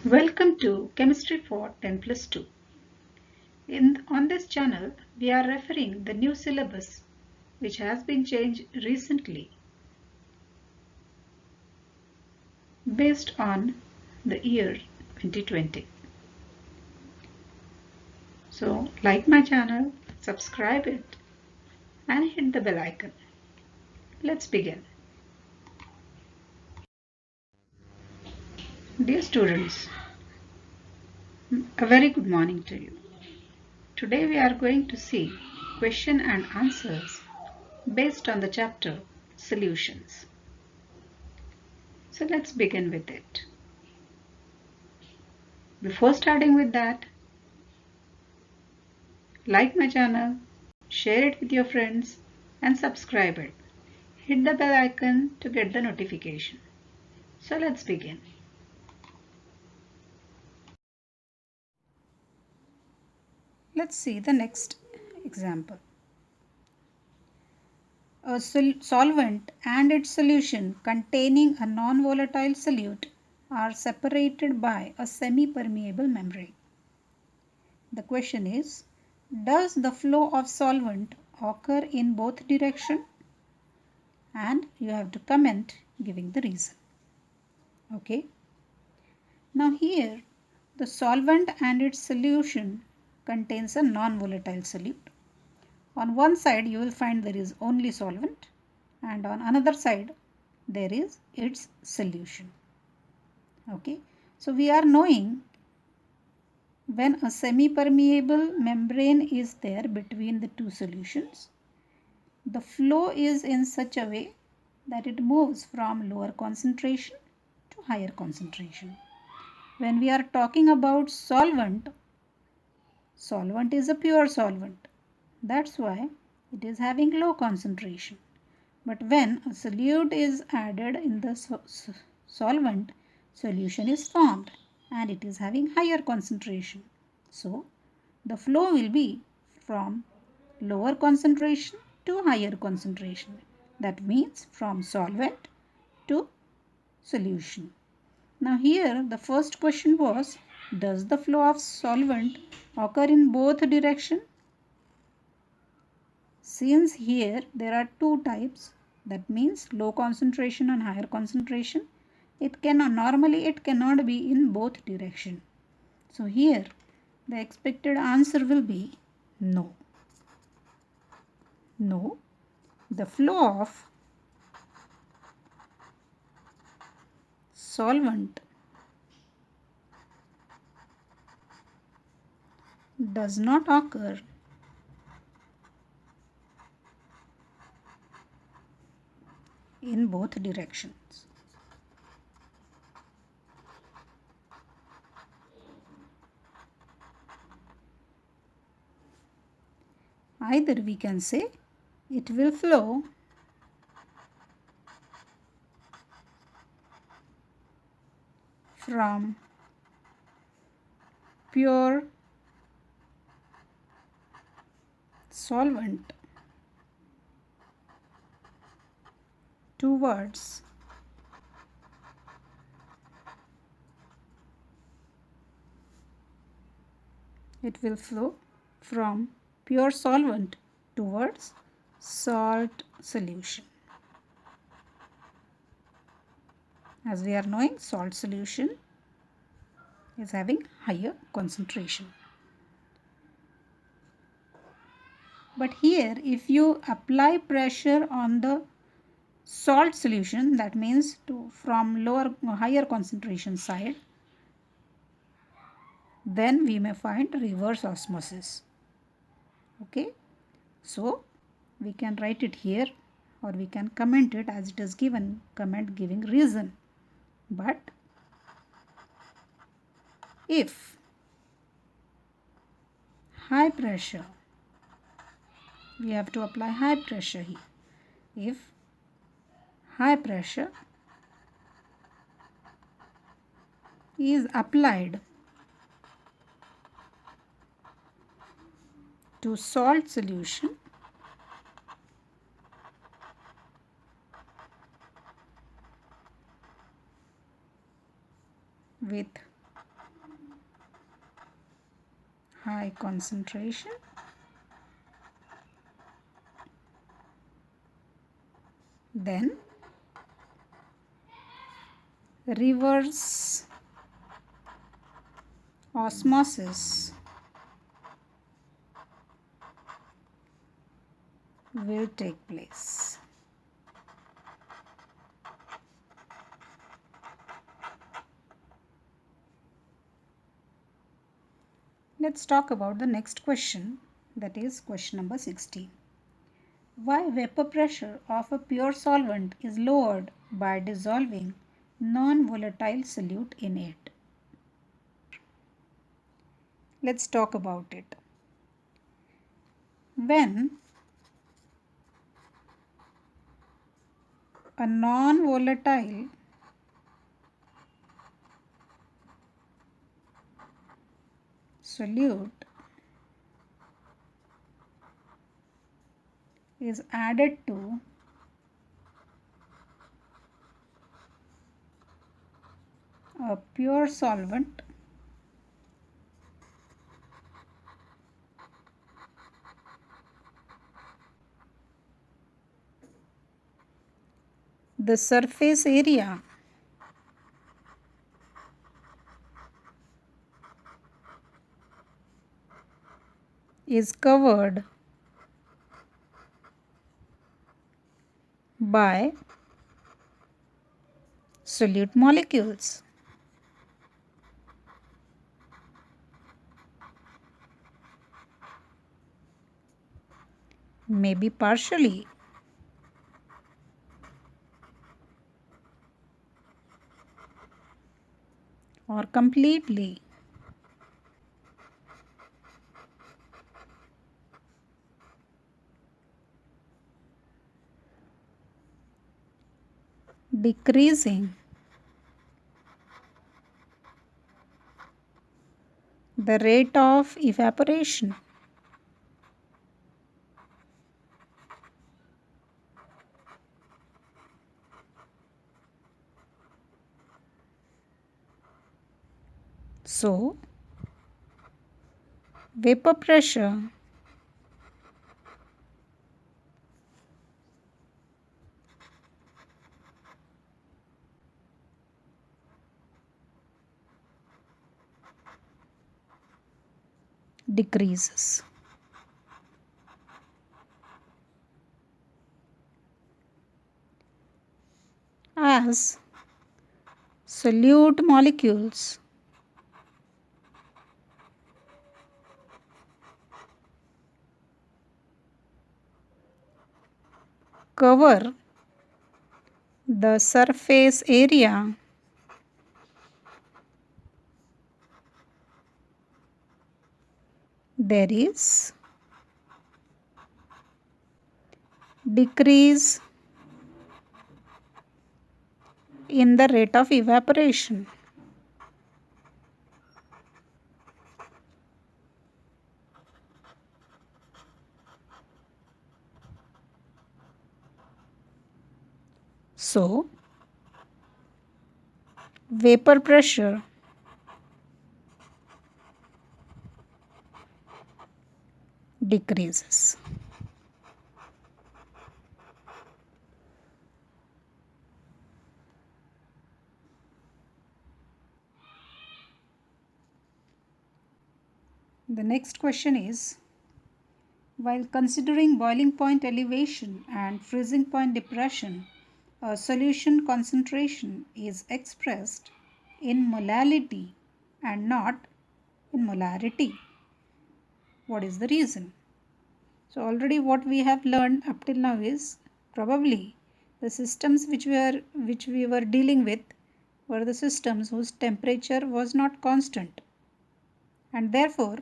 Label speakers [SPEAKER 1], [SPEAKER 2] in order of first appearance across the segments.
[SPEAKER 1] Welcome to Chemistry for 10 plus 2. On this channel, we are referring the new syllabus which has been changed recently based on the year 2020. So, like my channel, subscribe it and hit the bell icon. Let's begin. Dear students, a very good morning to you. Today we are going to see question and answers based on the chapter Solutions. So let's begin with it. Before starting with that, like my channel, share it with your friends and subscribe it. Hit the bell icon to get the notification. So let's begin. Let's see the next example. A solvent and its solution containing a non-volatile solute are separated by a semi-permeable membrane. The question is, does the flow of solvent occur in both directions? And you have to comment giving the reason. Okay. Now here the solvent and its solution contains a non-volatile solute. On one side you will find there is only solvent and on another side there is its solution. Okay. So we are knowing when a semi-permeable membrane is there between the two solutions, the flow is in such a way that it moves from lower concentration to higher concentration. When we are talking about solvent is a pure solvent. That's why it is having low concentration. But when a solute is added in the solvent, solution is formed and it is having higher concentration. So the flow will be from lower concentration to higher concentration. That means from solvent to solution. Now here the first question was, does the flow of solvent occur in both directions? Since here there are two types, that means low concentration and higher concentration, it cannot be in both directions. So here the expected answer will be no. No, the flow of solvent does not occur in both directions. Either we can say it will flow from pure solvent towards salt solution. As we are knowing, salt solution is having higher concentration. But here if you apply pressure on the salt solution, that means from higher concentration side, then we may find reverse osmosis. Okay, so we can write it here or we can comment it as it is given, comment giving reason. But if high pressure, we have to apply high pressure here. If high pressure is applied to salt solution, with high concentration, then reverse osmosis will take place. Let's talk about the next question, that is question number 16. Why vapor pressure of a pure solvent is lowered by dissolving non-volatile solute in it? Let's talk about it. When a non-volatile solute is added to a pure solvent, the surface area is covered by solute molecules. Maybe partially or completely. Decreasing the rate of evaporation. So, vapor pressure decreases. As solute molecules cover the surface area there is decrease in the rate of evaporation. So, vapor pressure decreases. The next question is, while considering boiling point elevation and freezing point depression, a solution concentration is expressed in molality and not in molarity. What is the reason? So already what we have learned up till now is probably the systems which we were dealing with were the systems whose temperature was not constant, and therefore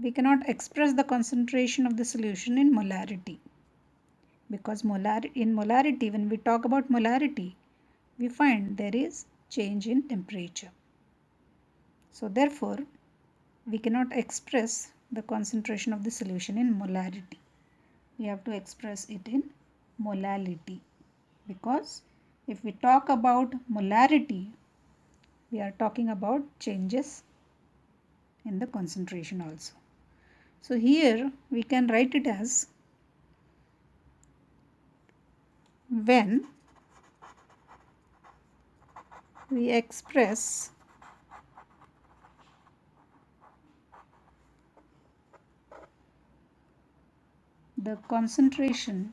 [SPEAKER 1] we cannot express the concentration of the solution in molarity, because in molarity, when we talk about molarity, we find there is change in temperature. So therefore we cannot express the concentration of the solution in molarity. We have to express it in molality, because if we talk about molarity, we are talking about changes in the concentration also. So here we can write it as when we express the concentration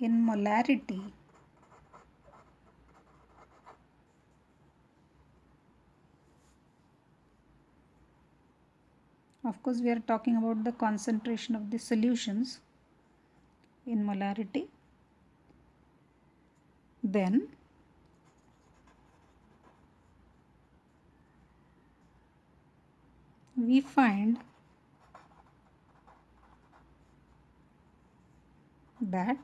[SPEAKER 1] in molarity of course we are talking about the concentration of the solutions in molarity, then we find that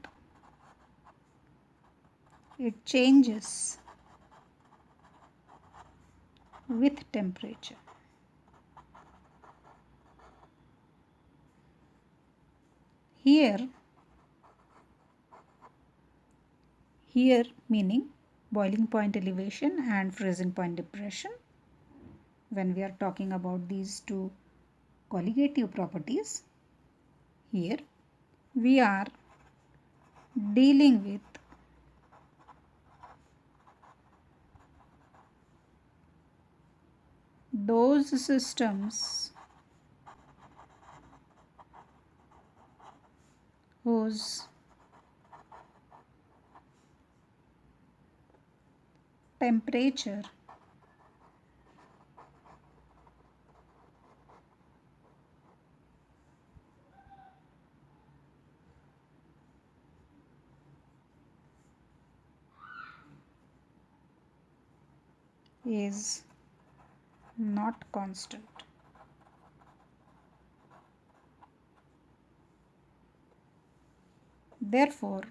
[SPEAKER 1] it changes with temperature. Here meaning boiling point elevation and freezing point depression. When we are talking about these two colligative properties, here we are dealing with those systems whose temperature is not constant. Therefore,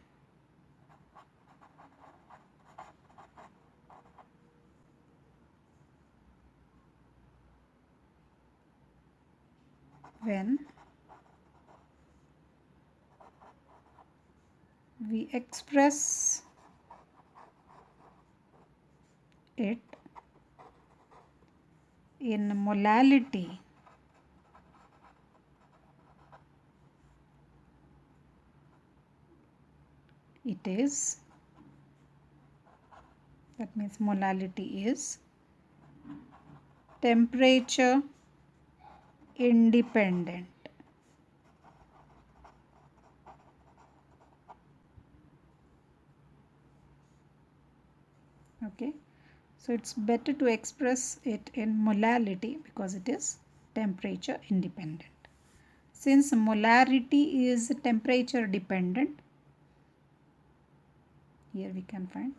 [SPEAKER 1] when we express it in molality, it is, that means molality is temperature independent. Okay, so it's better to express it in molality because it is temperature independent. Since molarity is temperature dependent, here we can find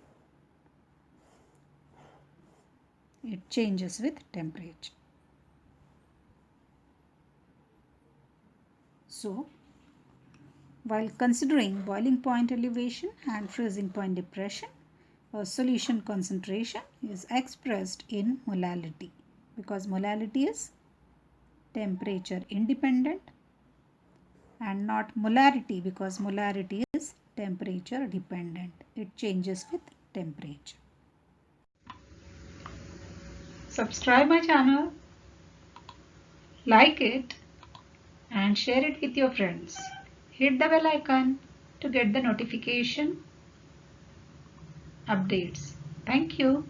[SPEAKER 1] it changes with temperature. So, while considering boiling point elevation and freezing point depression, a solution concentration is expressed in molality because molality is temperature independent and not molarity because molarity is temperature dependent. It changes with temperature. Subscribe my channel, like it and share it with your friends. Hit the bell icon to get the notification updates. Thank you.